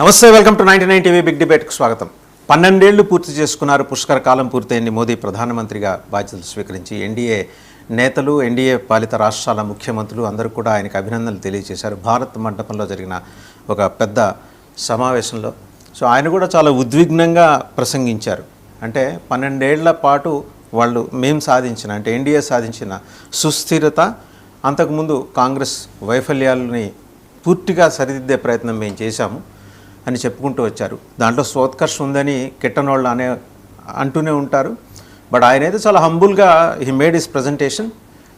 నమస్తే, welcome to 99 TV big డిబేట్కు స్వాగతం. 12 ఏళ్లు పూర్తి చేసుకున్నారు. పుష్కర కాలం పూర్తయింది. మోదీ ప్రధానమంత్రిగా బాధ్యతలు స్వీకరించి ఎన్డీఏ నేతలు, ఎన్డీఏ పాలిత రాష్ట్రాల ముఖ్యమంత్రులు అందరూ కూడా ఆయనకు అభినందనలు తెలియజేశారు. భారత్ మండపంలో జరిగిన ఒక పెద్ద సమావేశంలో ఆయన కూడా చాలా ఉద్విగ్నంగా ప్రసంగించారు. అంటే 12 ఏళ్ల పాటు మేము సాధించిన, అంటే ఎన్డీఏ సాధించిన సుస్థిరత, అంతకుముందు కాంగ్రెస్ వైఫల్యాలని పూర్తిగా సరిదిద్దే ప్రయత్నం మేము చేశాము అని చెప్పుకుంటూ వచ్చారు. దాంట్లో స్వోత్కర్షం ఉందని కిట్టనోళ్ళు అంటూనే ఉంటారు. బట్ ఆయన అయితే చాలా హంబుల్గా he made his presentation.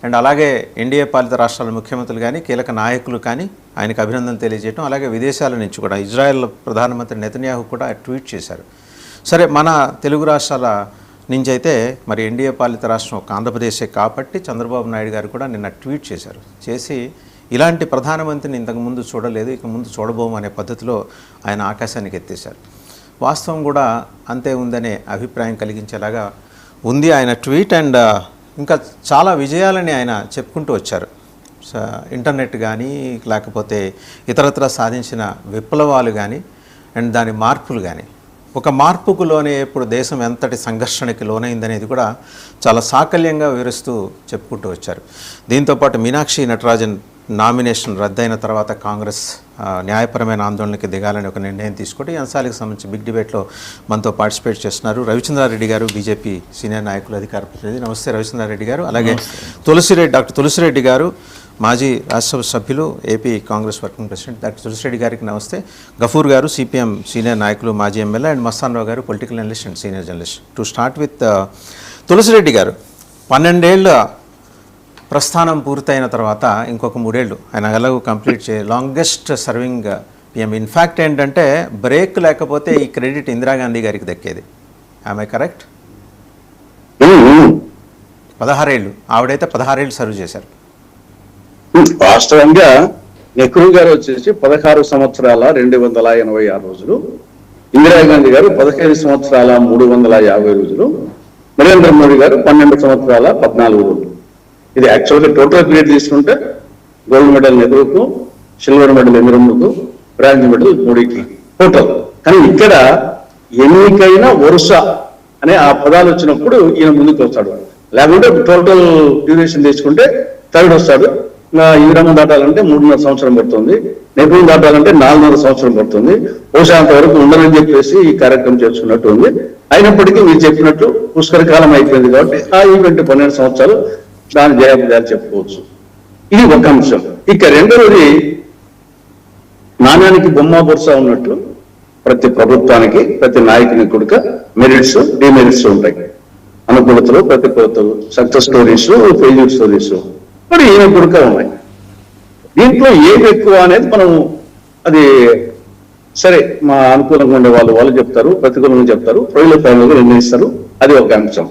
And అలాగే ఎన్డీఏ పాలిత రాష్ట్రాల ముఖ్యమంత్రులు కానీ, కీలక నాయకులు కానీ ఆయనకు అభినందనలు తెలియజేయడం, అలాగే విదేశాల నుంచి కూడా ఇజ్రాయెల్ ప్రధానమంత్రి నెతన్యాహు కూడా ట్వీట్ చేశారు. సరే, మన తెలుగు రాష్ట్రాల నుంచి అయితే మరి ఎన్డీఏ పాలిత రాష్ట్రం ఒక ఆంధ్రప్రదేశే కాబట్టి చంద్రబాబు నాయుడు గారు కూడా నిన్న ట్వీట్ చేసి ఇలాంటి ప్రధానమంత్రిని ఇంతకుముందు చూడలేదు, ఇక ముందు చూడబోము అనే పద్ధతిలో ఆయన ఆకాశానికి ఎత్తేశారు. వాస్తవం కూడా అంతే ఉందనే అభిప్రాయం కలిగించేలాగా ఉంది ఆయన ట్వీట్. అండ్ ఇంకా చాలా విజయాలని ఆయన చెప్పుకుంటూ వచ్చారు. ఇంటర్నెట్ కానీ, లేకపోతే ఇతరత్ర సాధించిన విప్లవాలు కానీ, అండ్ దాని మార్పులు కానీ, ఒక మార్పుకు లోనే ఇప్పుడు దేశం ఎంతటి సంఘర్షణకి లోనైందనేది కూడా చాలా సాకల్యంగా వివరిస్తూ చెప్పుకుంటూ వచ్చారు. దీంతోపాటు మీనాక్షి నటరాజన్ నామినేషన్ రద్దయిన తర్వాత కాంగ్రెస్ న్యాయపరమైన ఆందోళనకి దిగాలని ఒక నిర్ణయం తీసుకుంటే ఈ అంశాలకు సంబంధించి బిగ్ డిబేట్లో మనతో పార్టిసిపేట్ చేస్తున్నారు రవిచంద్రారెడ్డి గారు, బీజేపీ సీనియర్ నాయకులు, అధికార ప్రతినిధి. నమస్తే రవిచంద్రారెడ్డి గారు. అలాగే డాక్టర్ తులసిరెడ్డి గారు, మాజీ రాజ్యసభ సభ్యులు, AP Congress working president. Doctor Tulasireddy గారికి నమస్తే. గఫూర్ గారు, సిపిఎం సీనియర్ నాయకులు, మాజీ ఎమ్మెల్యే. అండ్ మస్తాన్ రావు గారు, political analyst and senior journalist. To start with Tulasireddy గారు, 12 ఏళ్ళ ప్రస్థానం పూర్తయిన తర్వాత ఇంకొక 3 ఏళ్ళు ఆయన ఎలాగో complete longest serving PM. In fact ఏంటంటే బ్రేక్ లేకపోతే ఈ క్రెడిట్ ఇందిరాగాంధీ గారికి దక్కేది. ఆమె కరెక్ట్? 16 ఏళ్ళు, ఆవిడైతే 16 ఏళ్ళు సర్వ్ చేశారు. వాస్తవంగా నెహ్రూ గారు వచ్చేసి 16 సంవత్సరాల 286 రోజులు, ఇందిరాగాంధీ గారు 15 సంవత్సరాల 350 రోజులు, నరేంద్ర మోడీ గారు 12 సంవత్సరాల 14 రోజులు. ఇది యాక్చువల్గా టోటల్ పీరియడ్ తీసుకుంటే గోల్డ్ మెడల్ నెహ్రూకు, సిల్వర్ మెడల్ ఇందిరమ్మకు, బ్రాంజ్ మెడల్ మోడీకి టోటల్. కానీ ఇక్కడ ఎన్నికైన వరుస అనే ఆ పదాలు వచ్చినప్పుడు ఈయన ముందుకు వస్తాడు. లేకుంటే టోటల్ డ్యూరేషన్ తీసుకుంటే థర్డ్ వస్తాడు. ఇందిరమ్మ దాటాలంటే 3.5 సంవత్సరం పడుతుంది, నెహ్రూ దాటాలంటే 4.5 సంవత్సరం పడుతుంది. బహుశా అంతవరకు ఉండదని చెప్పేసి ఈ కార్యక్రమం చేసుకున్నట్టు ఉంది. అయినప్పటికీ మీరు చెప్పినట్టు పుష్కర కాలం అయిపోయింది కాబట్టి ఆ ఈవెంట్ 12 సంవత్సరాలు దాని జయాపజయాలు చెప్పుకోవచ్చు. ఇది ఒక అంశం. ఇక రెండవది, నాణ్యానికి బొమ్మ బొరుస ఉన్నట్లు ప్రతి ప్రభుత్వానికి, ప్రతి నాయకునికి కూడా మెరిట్స్, డిమెరిట్స్ ఉంటాయి. అనుకూలతలు, ప్రతికూలతలు, సక్సెస్ స్టోరీస్, ఫెయిల్యూర్ స్టోరీస్ మరి ఈయన కూడా ఉన్నాయి. దీంట్లో ఏది ఎక్కువ అనేది మనం అది సరే మా అనుకూలంగా ఉండే వాళ్ళు చెప్తారు, ప్రతికూలంగా చెప్తారు, ప్రజలు నిర్ణయిస్తారు. అది ఒక అంశం.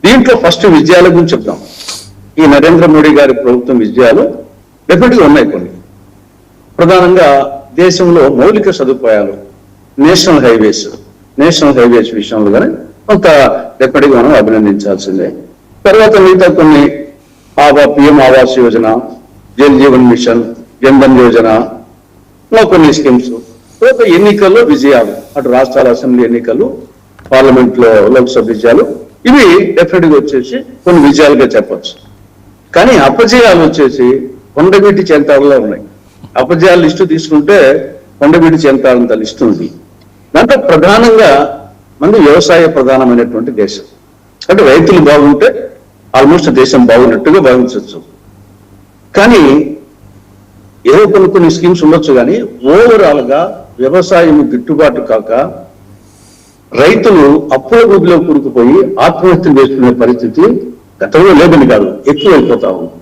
దీంట్లో ఫస్ట్ విజయాల గురించి చెప్తాం. ఈ నరేంద్ర మోడీ గారి ప్రభుత్వం విజయాలు డెఫినెట్గా ఉన్నాయి. కొన్ని ప్రధానంగా దేశంలో మౌలిక సదుపాయాలు, నేషనల్ హైవేస్ విషయంలో కానీ కొంత డెఫినెట్గా మనం అభినందించాల్సిందే. తర్వాత మిగతా కొన్ని పిఎం ఆవాస్ యోజన, జల్ జీవన్ మిషన్, జన్ధన్ యోజన, కొన్ని స్కీమ్స్. తర్వాత ఎన్నికల్లో విజయాలు, అటు రాష్ట్రాల అసెంబ్లీ ఎన్నికలు, పార్లమెంట్ లో లోక్సభ విజయాలు, ఇవి డెఫినెట్గా వచ్చేసి కొన్ని విజయాలుగా చెప్పచ్చు. కానీ అపజయాలు వచ్చేసి కొండవీటి చెంతాడులో ఉన్నాయి. అపజయాల లిస్టు తీసుకుంటే కొండవీటి చెంతాడంత లిస్టు ఉంది. దాంట్లో ప్రధానంగా మనది వ్యవసాయ ప్రధానమైనటువంటి దేశం. అంటే రైతులు బాగుంటే ఆల్మోస్ట్ దేశం బాగున్నట్టుగా భావించవచ్చు. కానీ ఏదో కొన్ని స్కీమ్స్ ఉండొచ్చు, కానీ ఓవరాల్ గా వ్యవసాయం గిట్టుబాటు కాక రైతులు అప్పుల ఊబిలో కూరుకుపోయి ఆత్మహత్యలు చేసుకునే పరిస్థితి గతంలో లేదని కాదు, ఎక్కువైపోతా ఉంది.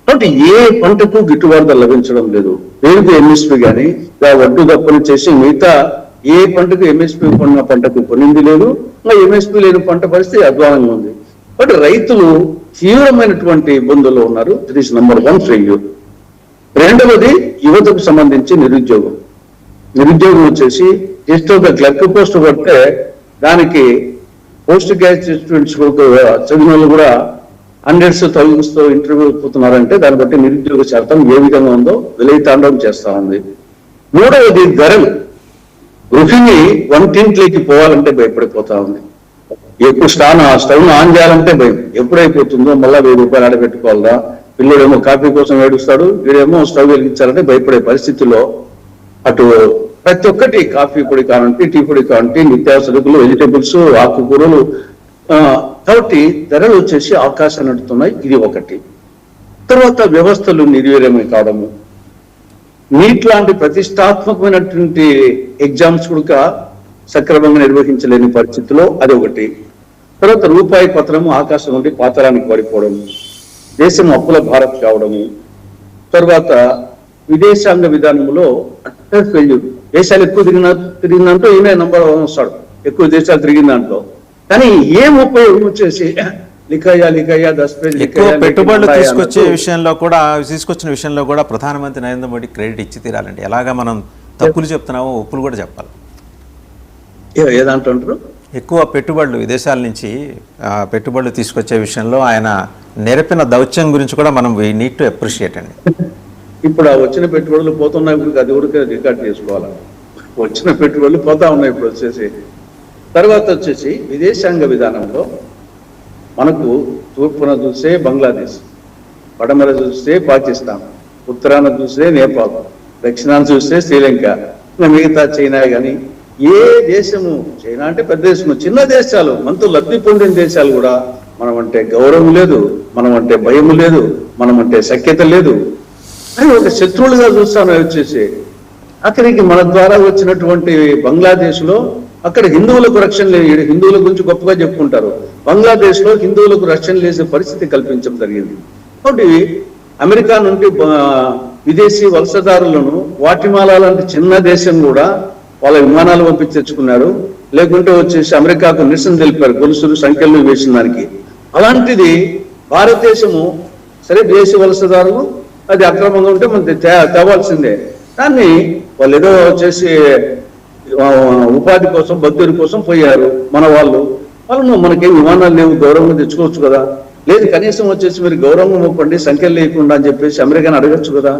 కాబట్టి ఏ పంటకు గిట్టుబాటు ధర లభించడం లేదు. పేరుకు ఎంఎస్పీ కానీ వడ్డు దప్పని చేసి మిగతా ఏ పంటకు ఎంఎస్పీ కొన్న పంటకు కొనింది లేదు. ఎంఎస్పీ లేని పంట పరిస్థితి అధ్వానంగా ఉంది. కాబట్టి రైతులు తీవ్రమైనటువంటి ఇబ్బందుల్లో ఉన్నారు. దిట్ ఈస్ నంబర్ 1 ఫెయిల్యూర్. రెండవది యువతకు సంబంధించి నిరుద్యోగం వచ్చేసి జస్ట్ ఒక క్లర్క్ పోస్ట్ పడితే దానికి పోస్ట్ గ్రాడ్యుయేట్ స్టూడెంట్స్ చదివిన వాళ్ళు కూడా హండ్రెడ్స్ థౌజండ్స్ తో ఇంటర్వ్యూ పోతున్నారంటే దాన్ని బట్టి నిరుద్యోగ శాతం ఏ విధంగా ఉందో విలయతాండవం చేస్తా ఉంది. మూడవది ధరలు. గృహిణి వంటింట్లోకి పోవాలంటే భయపడిపోతా ఉంది. ఎక్కువ స్టవ్ ఆన్ చేయాలంటే భయం, ఎప్పుడైపోతుందో మళ్ళా 1000 రూపాయలు ఆడబెట్టుకోవాలా, పిల్లడేమో కాఫీ కోసం ఏడుస్తాడు, వీడేమో స్టవ్ వెలిగించాలంటే భయపడే పరిస్థితుల్లో అటు ప్రతి ఒక్కటి కాఫీ పొడి కావాలంటే, టీ పొడి కావాలంటే, నిత్యావసరకులు, వెజిటేబుల్స్, ఆకుకూరలు, కాబట్టి ధరలు వచ్చేసి ఆకాశాన్ని అంటున్నాయి. ఇది ఒకటి. తర్వాత వ్యవస్థలు నిర్వీర్యమై కావడము, నీట్ లాంటి ప్రతిష్టాత్మకమైనటువంటి ఎగ్జామ్స్ కూడా సక్రమంగా నిర్వహించలేని పరిస్థితిలో అది ఒకటి. తర్వాత రూపాయి పత్రము ఆకాశం నుండి పాతాళానికి పడిపోవడం, దేశం అప్పుల భారత్ కావడము, తర్వాత విదేశాంగ విధానంలో అట్టర్ ఫెయిల్యూర్. దేశాలు ఎక్కువ తిరిగిన దాంట్లో ఈయన నంబర్ 1 వస్తాడు, ఎక్కువ దేశాలు తిరిగిన దాంట్లో. కానీ ఏం ఉపయోగం వచ్చేసి లిఖాయా 10 పేజ్ ఎక్కువ పెట్టుబడులు తీసుకొచ్చిన విషయంలో కూడా ప్రధానమంత్రి నరేంద్ర మోడీ క్రెడిట్ ఇచ్చి తీరాలండి. ఎలాగా మనం తప్పులు చెప్తున్నామో ఒప్పులు కూడా చెప్పాలి. ఏదంటారు? ఎక్కువ పెట్టుబడులు విదేశాల నుంచి పెట్టుబడులు తీసుకొచ్చే విషయంలో ఆయన నెరపిన దౌత్యం గురించి కూడా మనం వీ నీడ్ టు అప్రిషియేట్ అండి. ఇప్పుడు ఆ వచ్చిన పెట్టుబడులు పోతున్నాయి, ఇప్పుడు అది కూడా రికార్డ్ చేసుకోవాలి. వచ్చిన పెట్టుబడులు పోతా ఉన్నాయి ఇప్పుడు వచ్చేసి. తర్వాత వచ్చేసి విదేశాంగ విధానంలో మనకు తూర్పున చూస్తే బంగ్లాదేశ్, పడమర చూస్తే పాకిస్తాన్, ఉత్తరాన చూస్తే నేపాల్, దక్షిణాన చూస్తే శ్రీలంక, మిగతా చైనా. కానీ ఏ దేశము, చైనా అంటే పెద్ద దేశము, చిన్న దేశాలు, మనతో లబ్ధి పొందిన దేశాలు కూడా మనం అంటే గౌరవం లేదు, మనం అంటే భయం లేదు, మనం అంటే సఖ్యత లేదు అని ఒక శత్రువులుగా చూస్తాను. వచ్చేసి అక్కడికి మన ద్వారా వచ్చినటువంటి బంగ్లాదేశ్ లో అక్కడ హిందువులకు రక్షణ లేదు. హిందువుల గురించి గొప్పగా చెప్పుకుంటారు, బంగ్లాదేశ్ లో హిందువులకు రక్షణ లేసే పరిస్థితి కల్పించడం జరిగింది. కాబట్టి అమెరికా నుండి విదేశీ వలసదారులను వాటిమాలా లాంటి చిన్న దేశం కూడా వాళ్ళ విమానాలు పంపించి తెచ్చుకున్నారు, లేకుంటే వచ్చేసి అమెరికాకు నిరసన తెలిపారు గొలుసులు సంఖ్యలు వేసిన దానికి. అలాంటిది భారతదేశము సరే విదేశీ వలసదారులు అది అక్రమంగా ఉంటే మనం తేవాల్సిందే. దాన్ని వాళ్ళు ఏదో వచ్చేసి ఉపాధి కోసం బద్దూరి కోసం పోయారు మన వాళ్ళను మనకేం విమానాలు లేవు, గౌరవంగా తెచ్చుకోవచ్చు కదా. లేదు కనీసం వచ్చేసి మీరు గౌరవంగా మొక్కండి, సంఖ్యలు లేకుండా అని చెప్పేసి అమెరికాని అడగచ్చు కదా.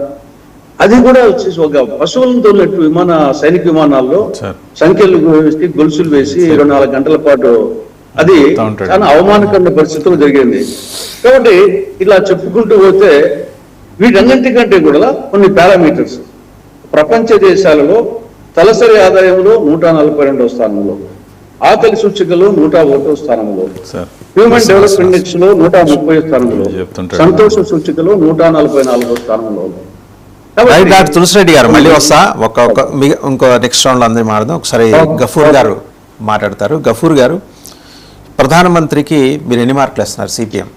అది కూడా వచ్చేసి ఒక పశువులను తోలినట్టు సైనిక విమానాల్లో సంఖ్యలు వేసి గొలుసులు వేసి 24 గంటల పాటు అది చాలా అవమానకరమైన పరిస్థితులు జరిగింది. కాబట్టి ఇలా చెప్పుకుంటూ పోతే వీటన్నింటికంటే కూడా కొన్ని పారామీటర్స్ ప్రపంచ దేశాలలో తలసరి ఆదాయంలో 142వ స్థానంలో, ఆకలి సూచికలో 101వ స్థానంలో, హ్యూమన్ డెవలప్మెంట్ ఇండెక్స్ లో 130వ స్థానంలో, సంతోష సూచికలో 144వ స్థానంలో. డాక్టర్ తులసిరెడ్డి గారు మళ్ళీ వస్తా, ఇంకో నెక్స్ట్ రౌండ్ లో అందరూ మాట్లాడదాం. ఒకసారి గఫూర్ గారు మాట్లాడతారు. గఫూర్ గారు, ప్రధానమంత్రికి మీరు ఎన్ని మార్కులు ఇస్తున్నారు సిపిఎం?